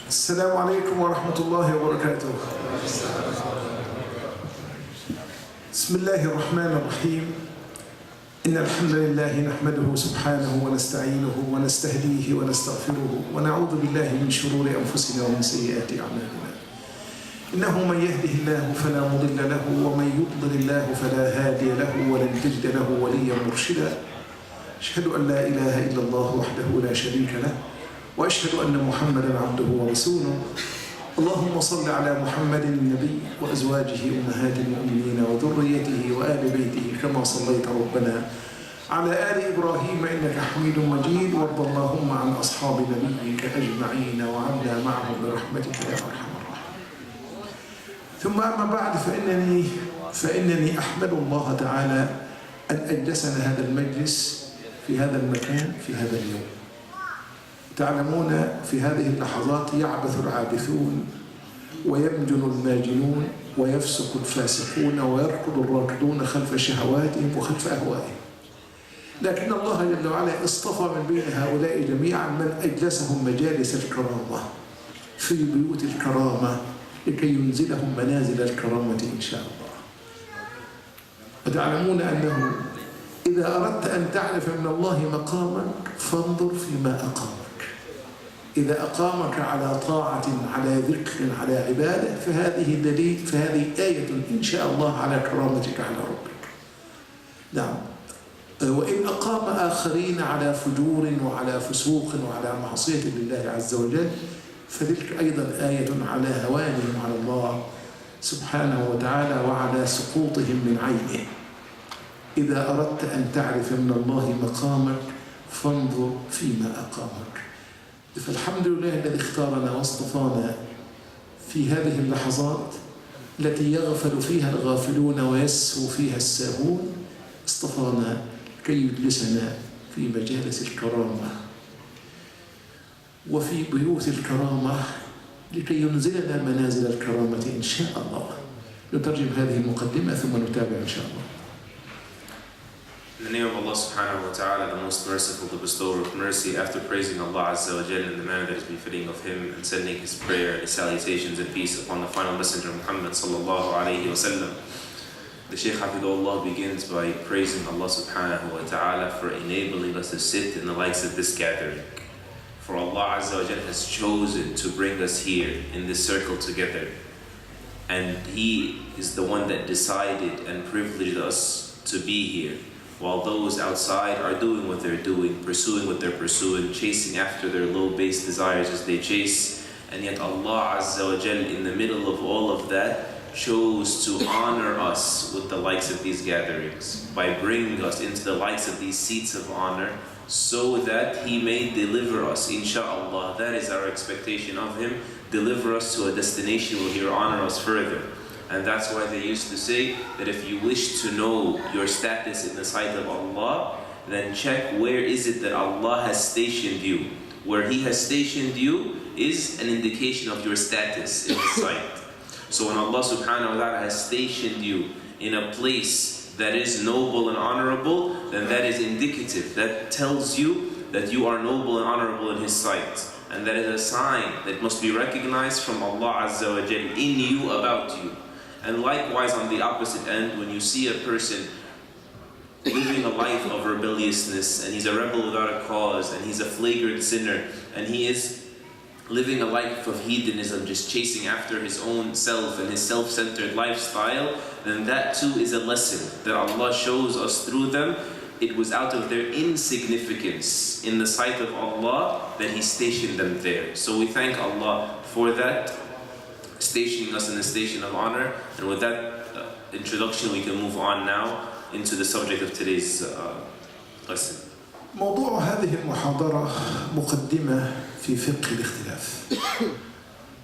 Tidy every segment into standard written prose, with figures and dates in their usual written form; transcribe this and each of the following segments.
السلام عليكم ورحمة الله وبركاته. بسم الله الرحمن الرحيم. إن الحمد لله نحمده سبحانه ونستعينه ونستهديه ونستغفره ونعوذ بالله من شرور أنفسنا ومن سيئات أعمالنا. إنه من يهده الله فلا مضل له ومن يضلل الله فلا هادي له ولن تجد له وليا مرشدا. أشهد أن لا إله إلا الله وحده لا شريك له وأشهد أن محمدا عبده ورسوله. اللهم صل على محمد النبي وأزواجه أمهات المؤمنين وذريته وآل بيته كما صليت ربنا على آل إبراهيم إنك حميد مجيد. وارض اللهم عن أصحاب نبيك أجمعين وعنا معهم برحمتك يا أرحم الراحمين. ثم أما بعد فإنني أحمد الله تعالى أن أجلسنا هذا المجلس في هذا المكان في هذا اليوم. تعلمون في هذه اللحظات يعبث العابثون ويمجن الماجنون ويفسق الفاسقون ويركض الراكضون خلف شهواتهم وخلف أهوائهم، لكن الله جل وعلا اصطفى من بين هؤلاء جميعا من أجلسهم مجالس الكرامة في بيوت الكرامة لكي ينزلهم منازل الكرامة إن شاء الله. وتعلمون أنه إذا أردت أن تعرف من الله مقامك فانظر فيما أقامك. إذا أقامك على طاعة على ذكر على عبادة فهذه آية إن شاء الله على كرامتك على ربك. نعم. وإن أقام آخرين على فجور وعلى فسوق وعلى معصية لله عز وجل فتلك أيضا آية على هوانهم على الله سبحانه وتعالى وعلى سقوطهم من عينه. إذا أردت أن تعرف من الله مقامك فانظر فيما أقامك. فالحمد لله الذي اختارنا واصطفانا في هذه اللحظات التي يغفل فيها الغافلون ويسهو فيها الساهون. اصطفانا كي يجلسنا في مجالس الكرامة وفي بيوت الكرامة لكي ينزلنا منازل الكرامة إن شاء الله. نترجم هذه المقدمة ثم نتابع إن شاء الله. In the name of Allah subhanahu wa ta'ala, the most merciful, the bestower of mercy, after praising Allah Azza wa Jal in the manner that is befitting of Him and sending His prayer and His salutations and peace upon the final messenger Muhammad sallallahu alayhi wa sallam, the Shaykh Hafidullah begins by praising Allah subhanahu wa ta'ala for enabling us to sit in the likes of this gathering. For Allah Azza wa Jal has chosen to bring us here in this circle together, and He is the one that decided and privileged us to be here, while those outside are doing what they're doing, pursuing what they're pursuing, chasing after their low-based desires as they chase. And yet Allah Azza wa Jal, in the middle of all of that, chose to honor us with the likes of these gatherings by bringing us into the likes of these seats of honor so that He may deliver us, insha'Allah. That is our expectation of Him. Deliver us to a destination where He will honor us further. And that's why they used to say that if you wish to know your status in the sight of Allah, then check where is it that Allah has stationed you. Where He has stationed you is an indication of your status in His sight. So when Allah subhanahu wa ta'ala has stationed you in a place that is noble and honorable, then that is indicative. That tells you that you are noble and honorable in His sight. And that is a sign that must be recognized from Allah Azza wa Jal in you, about you. And likewise on the opposite end, when you see a person living a life of rebelliousness, and he's a rebel without a cause, and he's a flagrant sinner, and he is living a life of hedonism, just chasing after his own self and his self-centered lifestyle, then that too is a lesson that Allah shows us through them. It was out of their insignificance in the sight of Allah that He stationed them there. So we thank Allah for that, stationing us in the station of honor. And with that introduction, we can move on now into the subject of today's lesson. موضوع هذه المحاضرة مقدمة في فقه الاختلاف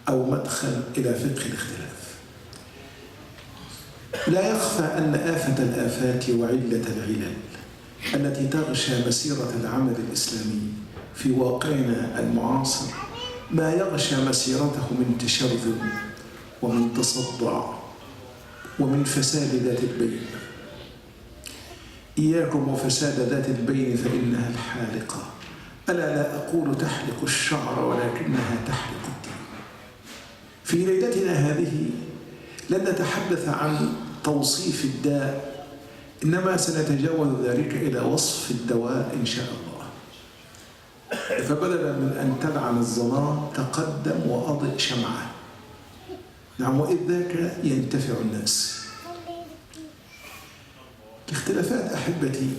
أو مدخل إلى فقه الاختلاف. لا يخفى أن آفة الآفات وعلة العلل التي تغشى مسيرة العمل الإسلامي في واقعنا المعاصر ما يغشى مسيرته من تشرذم ومن تصدع ومن فساد ذات البين. إياكم وفساد ذات البين فإنها الحالقة. ألا لا أقول تحلق الشعر ولكنها تحلق الدين. في ليلتنا هذه لن نتحدث عن توصيف الداء، إنما سنتجاوز ذلك إلى وصف الدواء إن شاء الله. فبدلا من أن تلعن الظلام تقدم وأضئ شمعة. نعم، وإذ ذاك ينتفع الناس. الاختلافات أحبتي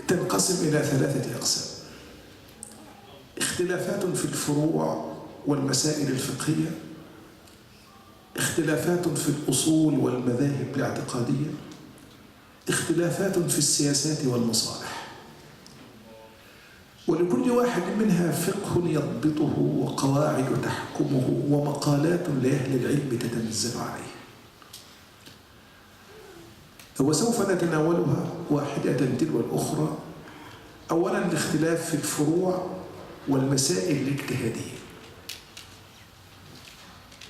تنقسم إلى 3 أقسام: اختلافات في الفروع والمسائل الفقهية، اختلافات في الأصول والمذاهب الاعتقادية، اختلافات في السياسات والمصالح. ولكل واحد منها فقه يضبطه وقواعد تحكمه ومقالات لأهل العلم تتنزل عليه. وسوف نتناولها واحدة تلو الأخرى. أولا الاختلاف في الفروع والمسائل الاجتهادية.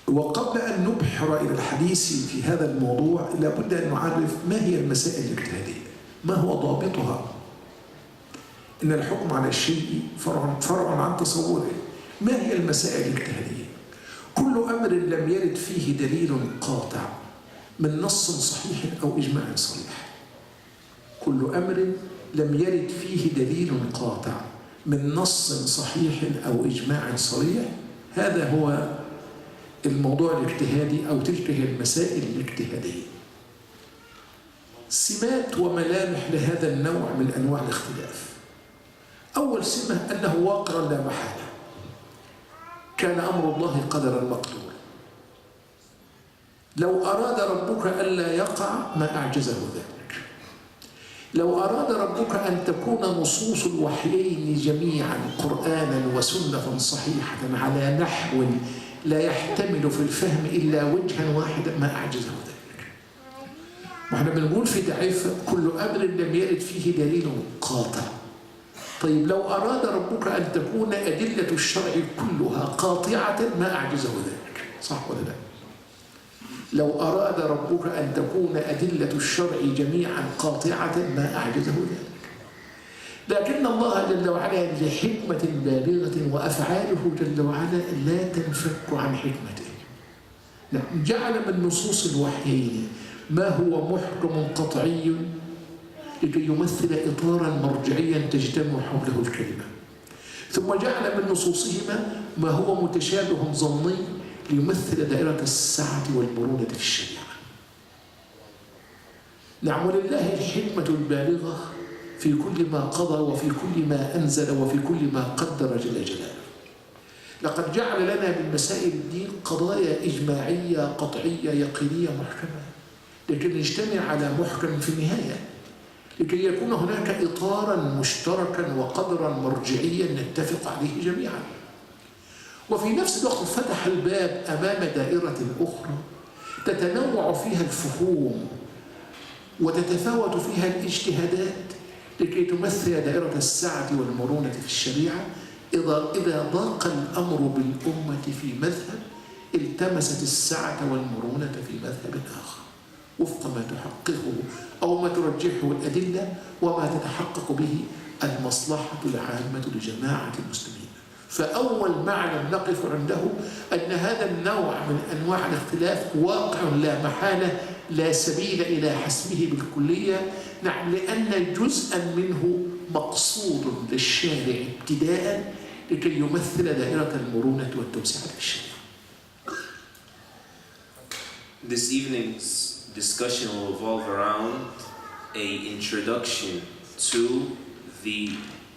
وقبل أن نبحر إلى الحديث في هذا الموضوع لابد أن نعرف ما هي المسائل الاجتهادية، ما هو ضابطها. إن الحكم على الشيء فرع عن تصوره. ما هي المسائل الاجتهادية؟ كل أمر لم يرد فيه دليل قاطع من نص صحيح أو إجماع صريح. كل أمر لم يرد فيه دليل قاطع من نص صحيح أو إجماع صريح، هذا هو الموضوع الاجتهادي أو تلك هي المسائل الاجتهادية. سمات وملامح لهذا النوع من أنواع الاختلاف. أول سمة أنه واقع لا محالة. كان أمر الله قدرا مقدورا. لو أراد ربك ألا يقع ما أعجزه ذلك. لو أراد ربك أن تكون نصوص الوحيين جميعا قرآنا وسنة صحيحة على نحو لا يحتمل في الفهم إلا وجها واحدا ما أعجزه ذلك. وإحنا بنقول في تعريف كل أمر لم يرد فيه دليل قاطع. طيب لو أراد ربك أن تكون أدلة الشرع كلها قاطعة ما أعجزه ذلك، صح ولا لا؟ لو أراد ربك أن تكون أدلة الشرع جميعا قاطعة ما أعجزه ذلك. لكن الله جل وعلا لحكمة بالغة وأفعاله جل وعلا لا تنفك عن حكمته. جعل من نصوص الوحيين ما هو محكم قطعي لكي يمثل إطارا مرجعيا تجتمع حوله الكلمة، ثم جعل من نصوصهما ما هو متشابه ظني ليمثل دائرة السعة والمرونة في الشريعة. نعم، ولله الحكمة البالغة في كل ما قضى وفي كل ما أنزل وفي كل ما قدر جل جلاله. لقد جعل لنا من مسائل الدين قضايا إجماعية قطعية يقينية محكمة، لكن نجتمع على محكم في النهاية لكي يكون هناك إطارا مشتركا وقدرا مرجعيا نتفق عليه جميعا. وفي نفس الوقت فتح الباب أمام دائرة أخرى تتنوع فيها الفهوم وتتفاوت فيها الاجتهادات لكي تمثل دائرة السعة والمرونة في الشريعة. إذا ضاق الأمر بالأمة في مذهب التمست السعة والمرونة في مذهب آخر وفق ما تحققه أو ما ترجحه الأدلة وما تتحقق به المصلحة العامة لجماعة المسلمين. فأول معنى نقف عنده أن هذا النوع من أنواع الاختلاف واقع لا محالة لا سبيل إلى حسمه بالكلية. نعم، لأن جزءا منه مقصود للشارع ابتداء لكي يمثل دائرة المرونة والتوسعة في الشارع. This evening's discussion will revolve around an introduction to the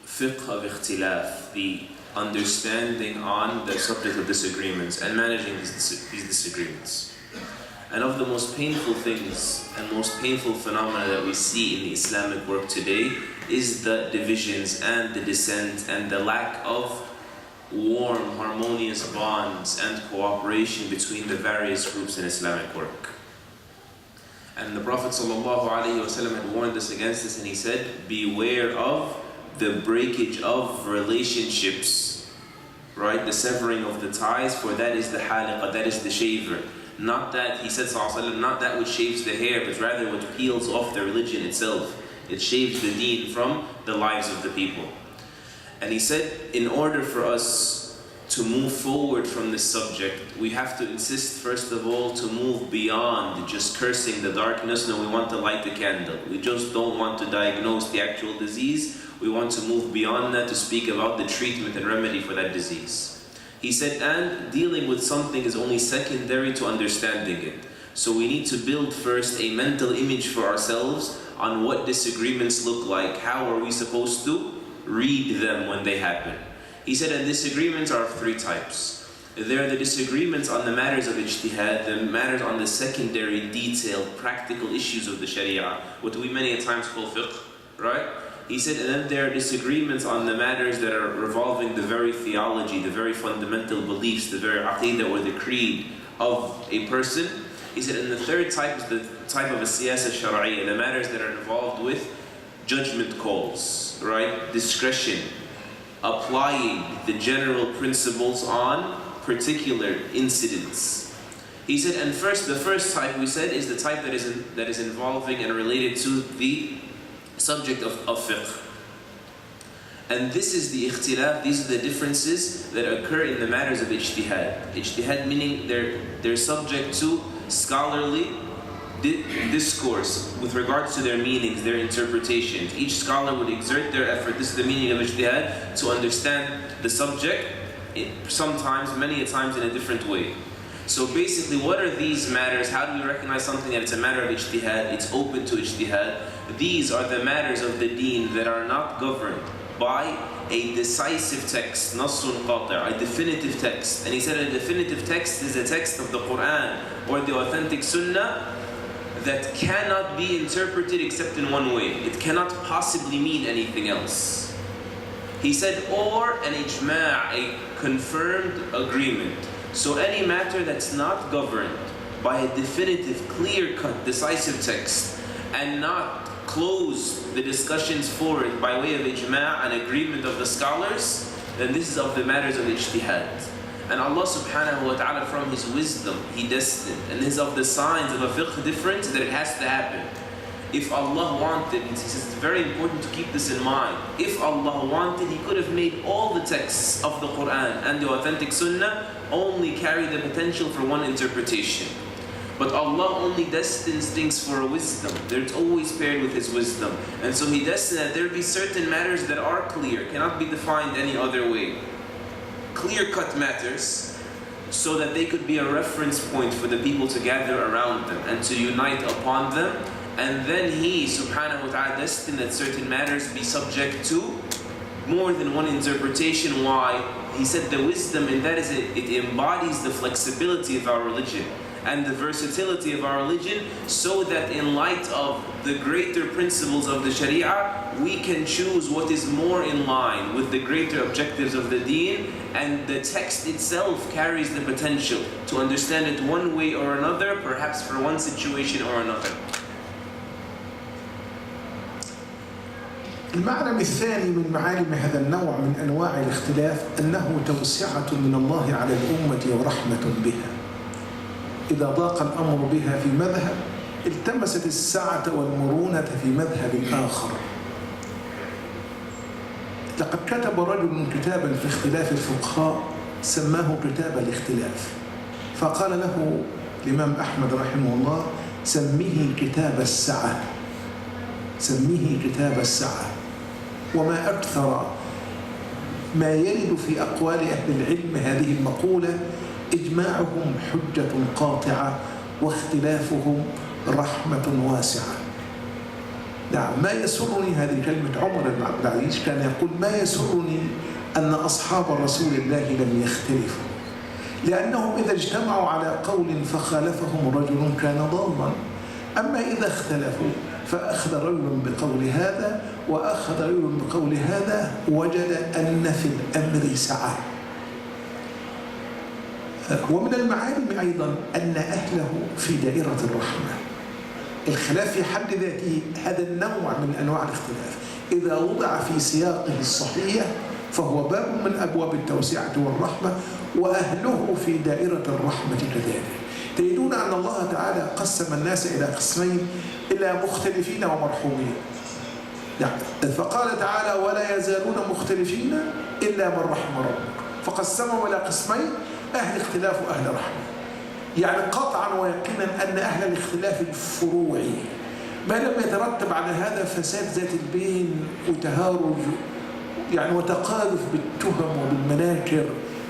fiqh of ikhtilaf, the understanding on the subject of disagreements and managing these disagreements. And of the most painful things and most painful phenomena that we see in the Islamic work today is the divisions and the dissent and the lack of warm, harmonious bonds and cooperation between the various groups in Islamic work. And the Prophet ﷺ had warned us against this, and he said, beware of the breakage of relationships, right? The severing of the ties, for that is the haliqa, that is the shaver. Not that, he said ﷺ, not that which shaves the hair, but rather what peels off the religion itself. It shaves the deen from the lives of the people. And he said, in order for us to move forward from this subject, we have to insist first of all to move beyond just cursing the darkness. No, we want to light the candle. We just don't want to diagnose the actual disease. We want to move beyond that to speak about the treatment and remedy for that disease. He said, and dealing with something is only secondary to understanding it. So we need to build first a mental image for ourselves on what disagreements look like. How are we supposed to read them when they happen? He said, and disagreements are of three types. There are the disagreements on the matters of ijtihad, the matters on the secondary, detailed, practical issues of the sharia, what we many a times call fiqh, right? He said, and then there are disagreements on the matters that are revolving the very theology, the very fundamental beliefs, the very aqidah or the creed of a person. He said, and the third type is the type of a siyasa shar'iyya, the matters that are involved with judgment calls, right? Discretion, applying the general principles on particular incidents. He said, and first, the first type we said is the type that is involving and related to the subject of fiqh. And this is the ikhtilaf, these are the differences that occur in the matters of ijtihad. Ijtihad meaning they're subject to scholarly discourse with regards to their meanings, their interpretations. Each scholar would exert their effort, this is the meaning of ijtihad, to understand the subject, sometimes, many a times in a different way. So basically, what are these matters? How do we recognize something that it's a matter of ijtihad, it's open to ijtihad? These are the matters of the deen that are not governed by a decisive text, nassun qati', a definitive text. And he said a definitive text is a text of the Quran or the authentic Sunnah that cannot be interpreted except in one way. It cannot possibly mean anything else. He said, or an ijma', a confirmed agreement. So any matter that's not governed by a definitive, clear-cut, decisive text and not close the discussions forward by way of ijma' and agreement of the scholars, then this is of the matters of ijtihad. And Allah subhanahu wa ta'ala, from His wisdom, He destined, and this is of the signs of a fiqh difference, that it has to happen. If Allah wanted, he says it's very important to keep this in mind. If Allah wanted, He could have made all the texts of the Quran and the authentic Sunnah only carry the potential for one interpretation. But Allah only destines things for a wisdom. It's always paired with His wisdom. And so He destined that there be certain matters that are clear, cannot be defined any other way. Clear-cut matters, so that they could be a reference point for the people to gather around them and to unite upon them. And then He, subhanahu wa ta'ala, destined that certain matters be subject to more than one interpretation. Why? He said the wisdom in that is it embodies the flexibility of our religion and the versatility of our religion, so that in light of the greater principles of the Sharia, we can choose what is more in line with the greater objectives of the deen, and the text itself carries the potential to understand it one way or another, perhaps for one situation or another. المعنى الثاني من معالم هذا النوع من أنواع الاختلاف أنه توسعة من الله على الأمة ورحمة بها. إذا ضاق الأمر بها في مذهب التمست السعة والمرونة في مذهب آخر. لقد كتب رجل كتابا في اختلاف الفقهاء سماه كتاب الاختلاف، فقال له الإمام أحمد رحمه الله سميه كتاب السعة، سميه كتاب السعة. وما أكثر ما يرد في أقوال أهل العلم هذه المقولة: إجماعهم حجة قاطعة واختلافهم رحمة واسعة. نعم، ما يسرني هذه كلمة عمر بن عبد العزيز، كان يقول: ما يسرني أن أصحاب رسول الله لم يختلفوا، لأنهم إذا اجتمعوا على قول فخالفهم رجل كان ضالا، أما إذا اختلفوا فأخذ رجل بقول هذا وأخذ رجل بقول هذا وجد أن في الأمر سعة. ومن المعالم أيضا أن أهله في دائرة الرحمة. الخلاف في حد ذاته هذا النوع من أنواع الاختلاف إذا وضع في سياقه الصحيح فهو باب من أبواب التوسعة والرحمة، وأهله في دائرة الرحمة كذلك. تجدون أن الله تعالى قسم الناس إلى قسمين: إلى مختلفين ومرحومين. فقال تعالى: ولا يزالون مختلفين إلا من رحم ربك. فقسمهم إلى قسمين: أهل اختلاف وأهل رحمة. يعني قطعا ويقينا أن أهل الاختلاف الفروعي ما لم يترتب على هذا فساد ذات البين وتهارج يعني وتقاذف بالتهم وبالمناكر،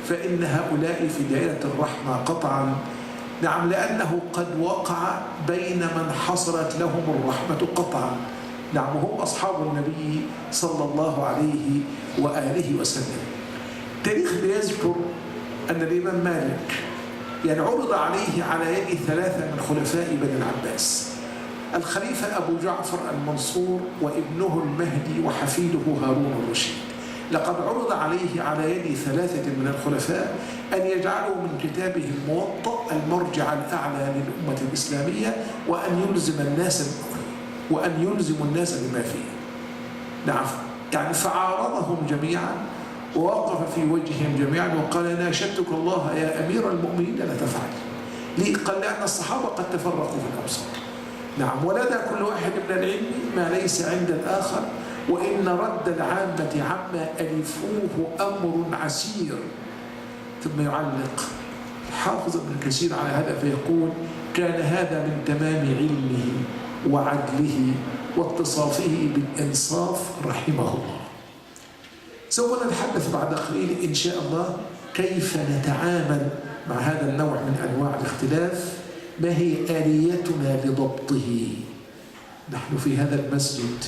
فإن هؤلاء في دائرة الرحمة قطعا. نعم، لأنه قد وقع بين من حصلت لهم الرحمة قطعا. نعم، وهم أصحاب النبي صلى الله عليه وآله وسلم. التاريخ بيذكر أن الإمام مالك يعني عرض عليه على يد 3 من خلفاء بني العباس: الخليفة أبو جعفر المنصور وابنه المهدي وحفيده هارون الرشيد. لقد عرض عليه على يد 3 من الخلفاء أن يجعلوا من كتابه الموطأ المرجع الأعلى للأمة الإسلامية، وأن يلزم الناس بما فيه. نعم، يعني فعارضهم جميعا ووقف في وجههم جميعا وقال: ناشدتك الله يا أمير المؤمنين لا تفعل. ليه؟ قال: لأن الصحابة قد تفرقوا في الأمصار. نعم، ولدى كل واحد من العلم ما ليس عند الآخر، وإن رد العامة عما ألفوه أمر عسير. ثم يعلق حافظ ابن كثير على هذا فيقول: كان هذا من تمام علمه وعدله واتصافه بالإنصاف رحمه الله. سوف نتحدث بعد قليل إن شاء الله كيف نتعامل مع هذا النوع من أنواع الاختلاف، ما هي آليتنا لضبطه. نحن في هذا المسجد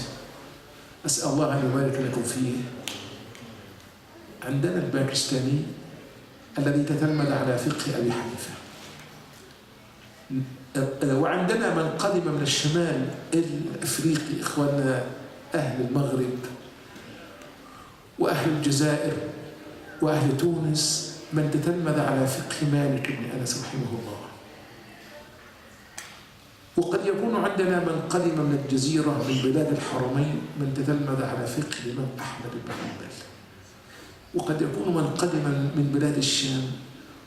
أسأل الله أن يبارك لكم فيه عندنا الباكستاني الذي تتلمذ على فقه أبي حنيفة، وعندنا من قدم من الشمال الأفريقي، إخواننا أهل المغرب وأهل الجزائر وأهل تونس، من تتلمذ على فقه مالك بن أنس رحمه الله. وقد يكون عندنا من قدم من الجزيرة من بلاد الحرمين، من تتلمذ على فقه الإمام أحمد بن حنبل. وقد يكون من قدم من بلاد الشام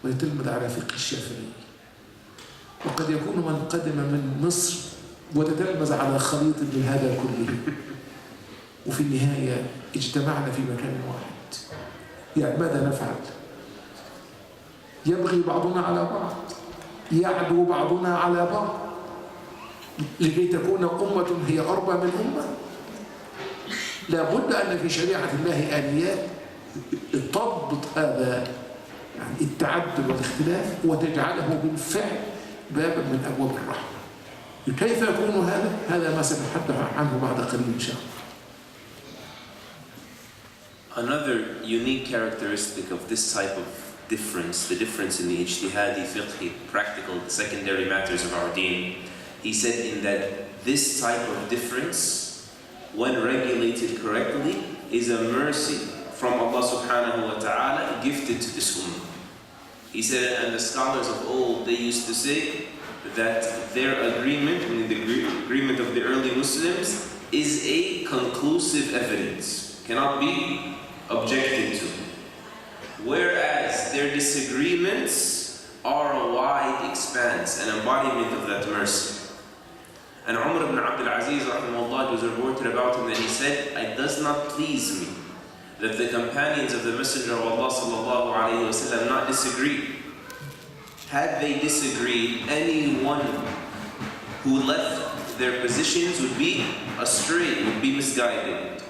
ويتلمذ على فقه الشافعي. وقد يكون من قدم من مصر وتتلمذ على خليط من هذا كله. وفي النهاية اجتمعنا في مكان واحد. يعني ماذا نفعل؟ يبغي بعضنا على بعض، يعدو بعضنا على بعض لكي تكون أمة هي أربى من أمة. لا بد أن في شريعة الله آليات تضبط هذا يعني التعدد والاختلاف وتجعله بالفعل بابا من أبواب الرحمة. كيف يكون هذا؟ هذا ما سنتحدث عنه بعد قليل إن شاء الله. Another unique characteristic of this type of difference, the difference in the ijtihadi, fiqhi, practical, secondary matters of our deen, he said in that this type of difference, when regulated correctly, is a mercy from Allah subhanahu wa ta'ala gifted to this ummah. He said, and the scholars of old, they used to say that their agreement, meaning the agreement of the early Muslims, is a conclusive evidence, cannot be objected to. Whereas their disagreements are a wide expanse, an embodiment of that mercy. And Umar ibn Abdul Aziz, rahimahullah, was reported about him that he said, it does not please me that the companions of the Messenger of Allah sallallahu alayhi wa sallam not disagree. Had they disagreed, anyone who left their positions would be astray, would be misguided.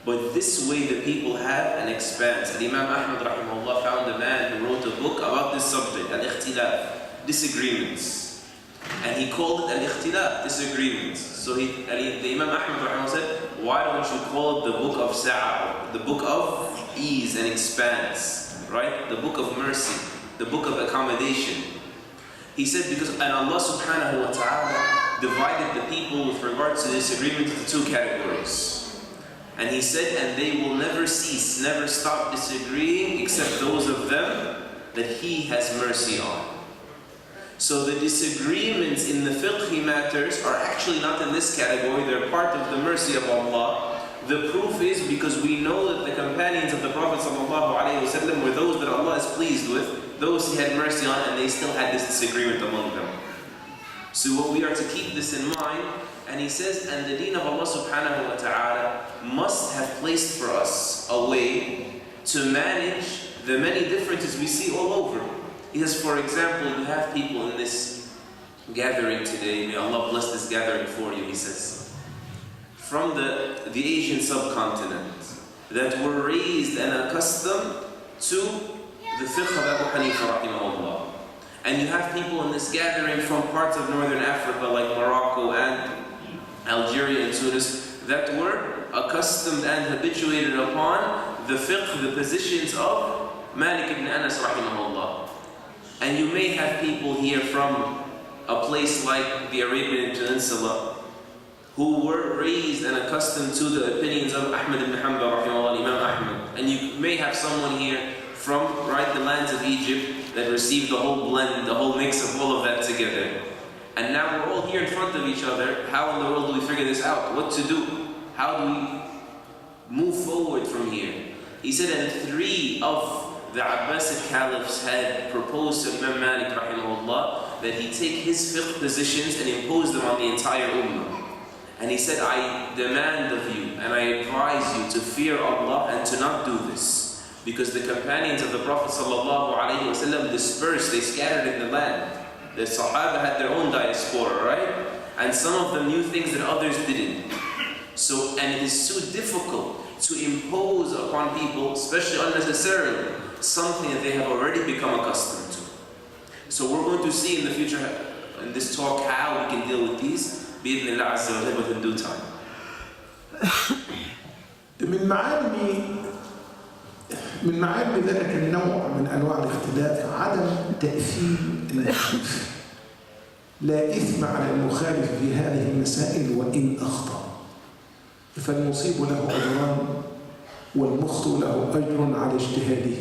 But this way the people have an expanse. And Imam Ahmad rahimahullah found a man who wrote a book about this subject, al-ikhtilaf, disagreements. And he called it al-ikhtilaf, disagreements. So the Imam Ahmad rahimahullah said, why don't you call it the book of sa'a, the book of ease and expanse, right? The book of mercy, the book of accommodation. He said because, and Allah subhanahu wa ta'ala divided the people with regards to disagreement into 2 categories. And he said, and they will never cease, never stop disagreeing except those of them that He has mercy on. So the disagreements in the fiqhi matters are actually not in this category, they're part of the mercy of Allah. The proof is because we know that the companions of the Prophet ﷺ were those that Allah is pleased with, those He had mercy on, and they still had this disagreement among them. So what we are to keep this in mind, and he says, and the deen of Allah subhanahu wa ta'ala must have placed for us a way to manage the many differences we see all over. He says, for example, you have people in this gathering today, may Allah bless this gathering for you, he says, from the Asian subcontinent that were raised and accustomed to the fiqh of Abu Hanifa rahimahullah. And you have people in this gathering from parts of northern Africa like Morocco and Algeria and Tunis that were accustomed and habituated upon the fiqh, the positions of Malik ibn Anas rahimahullah. And you may have people here from a place like the Arabian Peninsula who were raised and accustomed to the opinions of Ahmad ibn Hanbal rahimahullah, Imam Ahmad. And you may have someone here from the lands of Egypt that received the whole blend, the whole mix of all of that together. And now we're all here in front of each other. How in the world do we figure this out? What to do? How do we move forward from here? He said, and 3 of the Abbasid caliphs had proposed to Imam Malik rahimahullah that he take his fiqh positions and impose them on the entire ummah. And he said, I demand of you and I advise you to fear Allah and to not do this. Because the companions of the Prophet ﷺ dispersed, they scattered in the land. The Sahaba had their own diaspora, right? And some of them knew things that others didn't. So, and it is so difficult to impose upon people, especially unnecessarily, something that they have already become accustomed to. So we're going to see in the future, in this talk, how we can deal with these, بإذن الله عز وجل, within due time. من معالم ذلك النوع من أنواع الاختلاف عدم تأثير المخالف. لا إثم على المخالف في هذه المسائل وإن أخطأ، فالمصيب له أجران والمخطئ له أجر على اجتهاده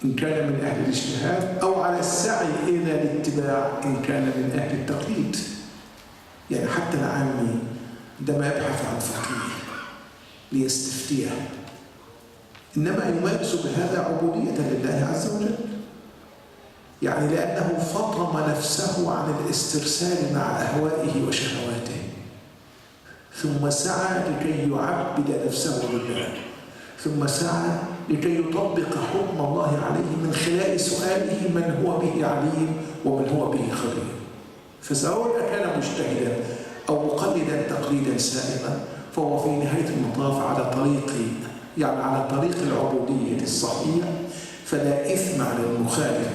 إن كان من أهل الاجتهاد، أو على السعي إلى الاتباع إن كان من أهل التقليد. يعني حتى العامي عندما يبحث عن فقيه ليستفتيه إنما يمارس بهذا عبودية لله عز وجل، يعني لأنه فطم نفسه عن الاسترسال مع أهوائه وشهواته، ثم سعى لكي يعبد نفسه لله، ثم سعى لكي يطبق حكم الله عليه من خلال سؤاله من هو به عليم ومن هو به خبير. فسواء كان مجتهدا أو مقلدا تقليدا سائغا فهو في نهاية المطاف على طريق العبودية الصحيح، فلا إثم على المخالف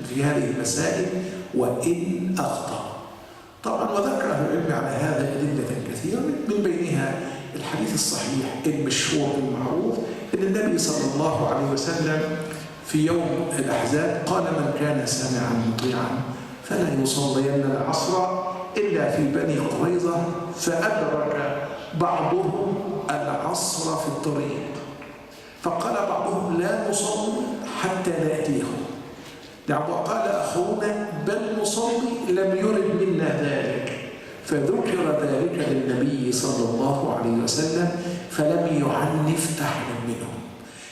في هذه المسائل وإن أخطأ. طبعا وذكر أهل العلم على هذا أدلة كثيرة، من بينها الحديث الصحيح المشهور المعروف أن النبي صلى الله عليه وسلم في يوم الأحزاب قال من كان سامعا مطيعا فلا يصلين العصر إلا في بني قريظة، فأدرك بعضهم العصر في الطريق، فقال بعضهم لا نصلي حتى نأتيهم، وقال أخونا بل نصلي لم يرد منا ذلك، فذكر ذلك للنبي صلى الله عليه وسلم فلم يعنف أحدا منهم،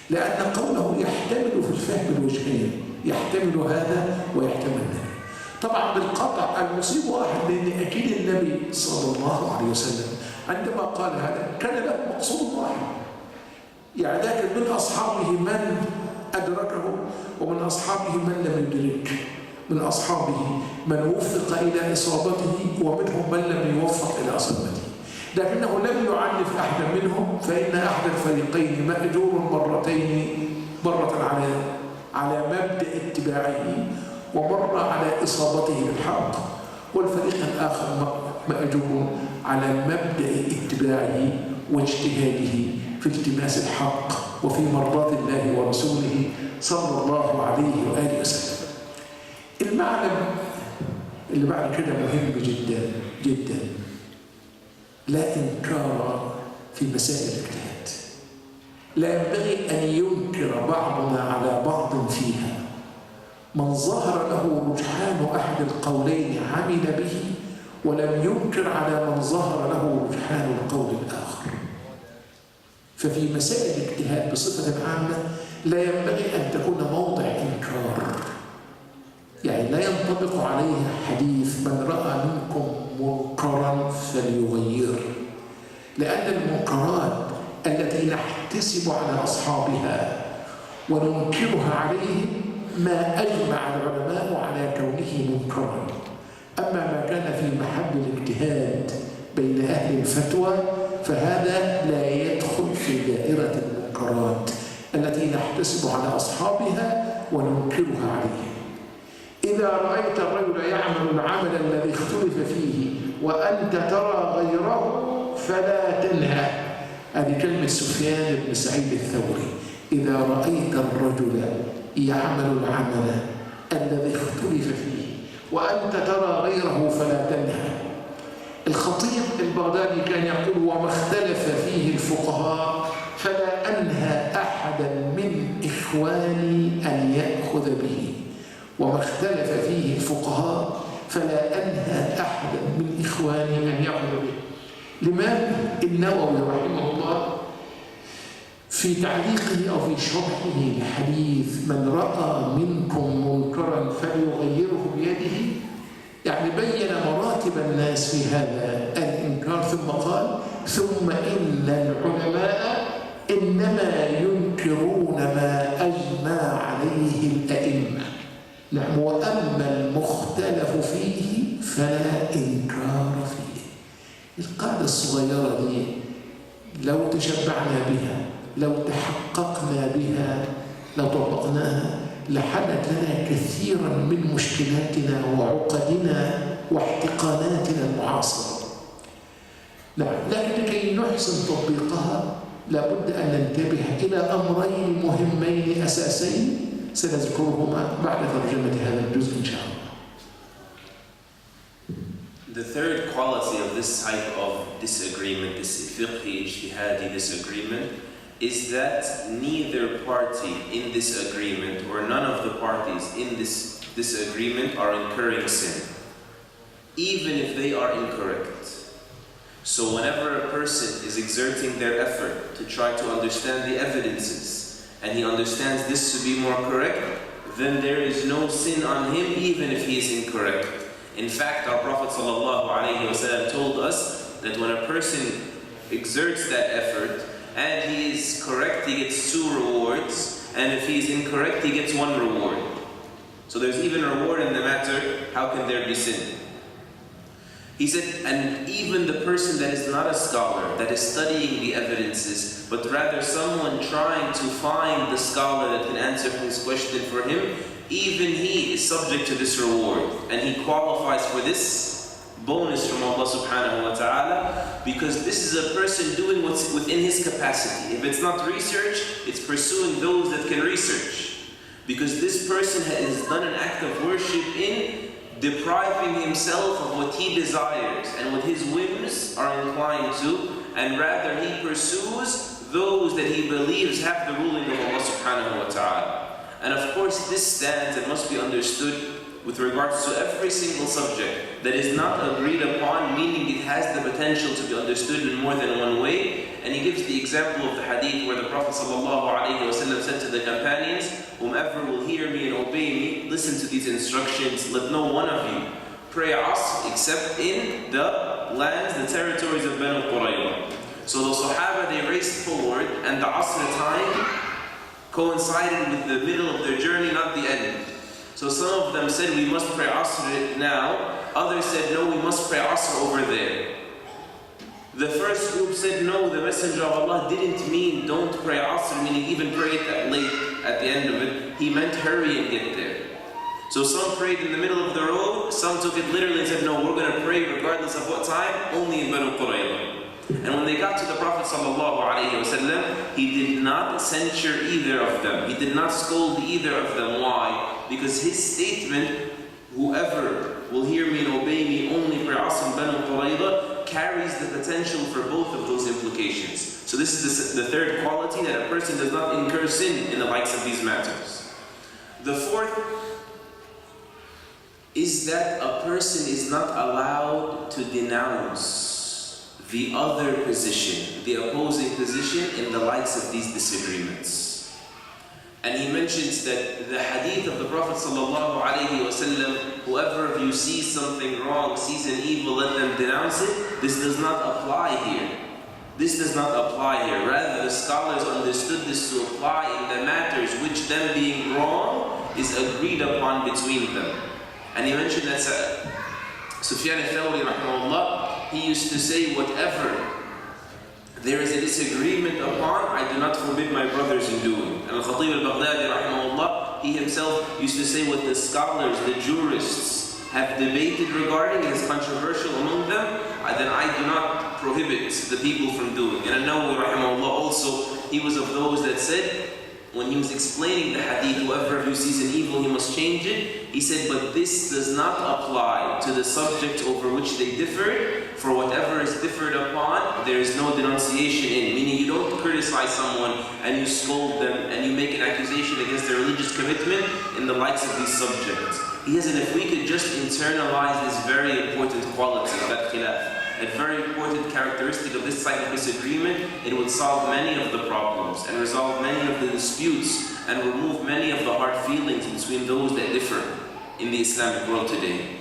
لأن قوله يحتمل في الفهم الوجهين، يحتمل هذا ويحتمل ذلك. طبعا بالقطع المصيب واحد، لأن أكيد النبي صلى الله عليه وسلم عندما قال هذا كان له مقصود واحد، يعني لكن من أصحابه من أدركه ومن أصحابه من لم يدرك، من أصحابه من وفق إلى إصابته ومنهم من لم يوفق إلى إصابته، لكنه لم يعنف أحدا منهم، فإن أحد الفريقين مأجور مرة على مبدأ اتباعه ومرة على إصابته بالحق، والفريق الآخر مأجور على مبدأ اتباعه واجتهاده في التماس الحق وفي مرضاة الله ورسوله صلى الله عليه وآله وسلم. المعلم اللي بعد كده مهم جدا جدا، لا إنكار في مسائل الاجتهاد، لا ينبغي أن ينكر بعضنا على بعض فيها، من ظهر له رجحان أحد القولين عمل به، ولم ينكر على من ظهر له رجحان القول الآخر. ففي مسائل الاجتهاد بصفة عامة لا ينبغي أن تكون موضع إنكار، يعني لا ينطبق عليها حديث من رأى منكم منكرا فليغير، لأن المنكرات التي نحتسب على أصحابها وننكرها عليه ما أجمع العلماء على كونه منكرا. أما ما كان في محل الاجتهاد بين أهل الفتوى فهذا لا يدخل في دائرة المنكرات التي نحتسب على أصحابها وننكرها عليه. إذا رأيت الرجل يعمل العمل الذي اختلف فيه وأنت ترى غيره فلا تنهى. هذه كلمة سفيان بن سعيد الثوري: إذا رأيت الرجل يعمل العمل الذي اختلف فيه وأنت ترى غيره فلا تنهى. الخطيب البغدادي كان يقول: وما اختلف فيه الفقهاء فلا أنهى أحدا من إخواني أن يأخذ به. وما اختلف فيه الفقهاء فلا أنهى أحدا من إخواني أن يأخذ به. الإمام النووي رحمه الله في تعليقه أو في شرحه لحديث من رأى منكم منكرا فليغيره بيده يعني بين مراتب الناس في هذا الإنكار، ثم قال: ثم إن العلماء إنما ينكرون ما أجمع عليه الأئمة. نعم. وأما المختلف فيه فلا إنكار فيه. القاعدة الصغيرة دي لو تشبعنا بها، لو تحققنا بها، لو طبقناها لحلت لنا كثيرا من مشكلاتنا وعقدنا واحتقاناتنا المعاصرة. نعم. لكن لكي نحسن تطبيقها لابد أن ننتبه إلى أمرين مهمين أساسين سنذكرهما بعد ترجمة هذا الجزء إن شاء الله. The third quality of this type of disagreement, this fiqhi ijtihadi disagreement, is that neither party in this agreement or none of the parties in this disagreement are incurring sin, even if they are incorrect. So whenever a person is exerting their effort to try to understand the evidences and he understands this to be more correct, then there is no sin on him even if he is incorrect. In fact, our Prophet ﷺ told us that when a person exerts that effort and he is correct, he gets 2 rewards, and if he is incorrect, he gets 1 reward. So there's even a reward in the matter. How can there be sin? He said, and even the person that is not a scholar, that is studying the evidences, but rather someone trying to find the scholar that can answer his question for him, even he is subject to this reward, and he qualifies for this bonus from Allah subhanahu wa ta'ala, because this is a person doing what's within his capacity. If it's not research, it's pursuing those that can research, because this person has done an act of worship in depriving himself of what he desires and what his whims are inclined to, and rather he pursues those that he believes have the ruling of Allah subhanahu wa ta'ala. And of course this stands and must be understood with regards to every single subject that is not agreed upon, meaning it has the potential to be understood in more than one way. And he gives the example of the hadith where the Prophet ﷺ said to the companions, whomever will hear me and obey me, listen to these instructions, let no one of you pray Asr except in the lands, the territories of Banu Qurayza. So the Sahaba, they raced forward, and the Asr time coincided with the middle of their journey, not the end. So some of them said, we must pray Asr now. Others said, no, we must pray Asr over there. The first group said, no, the Messenger of Allah didn't mean don't pray Asr, meaning even pray it that late at the end of it. He meant hurry and get there. So some prayed in the middle of the road, some took it literally and said, no, we're going to pray regardless of what time, only in Banu Qurayza. And when they got to the Prophet ﷺ, he did not censure either of them. He did not scold either of them. Why? Because his statement, whoever will hear me and obey me, only pray Asr Banu Qurayza, carries the potential for both of those implications. So this is the third quality, that a person does not incur sin in the likes of these matters. The fourth is that a person is not allowed to denounce the other position, the opposing position, in the likes of these disagreements. And he mentions that the hadith of the Prophet ﷺ, whoever of you sees something wrong, sees an evil, let them denounce it. This does not apply here. this does not apply here. Rather, the scholars understood this to apply in the matters which them being wrong is agreed upon between them. And he mentioned that Sufyan al-Thawri, rahimahullah, he used to say, whatever there is a disagreement upon, I do not forbid my brothers in doing. And Al-Khatib al-Baghdadi, rahimahullah, he himself used to say what the scholars, the jurists, have debated regarding is controversial among them, then I do not prohibit the people from doing. And An-Nawawi, rahimahullah, also, he was of those that said, when he was explaining the hadith, whoever of you sees an evil, he must change it. He said, but this does not apply to the subject over which they differed. For whatever is differed upon, there is no denunciation in. Meaning you don't criticize someone and you scold them and you make an accusation against their religious commitment in the likes of these subjects. He said, if we could just internalize this very important quality of that khilaf, a very important characteristic of this type of disagreement, it would solve many of the problems and resolve many of the disputes and remove many of the hard feelings between those that differ in the Islamic world today.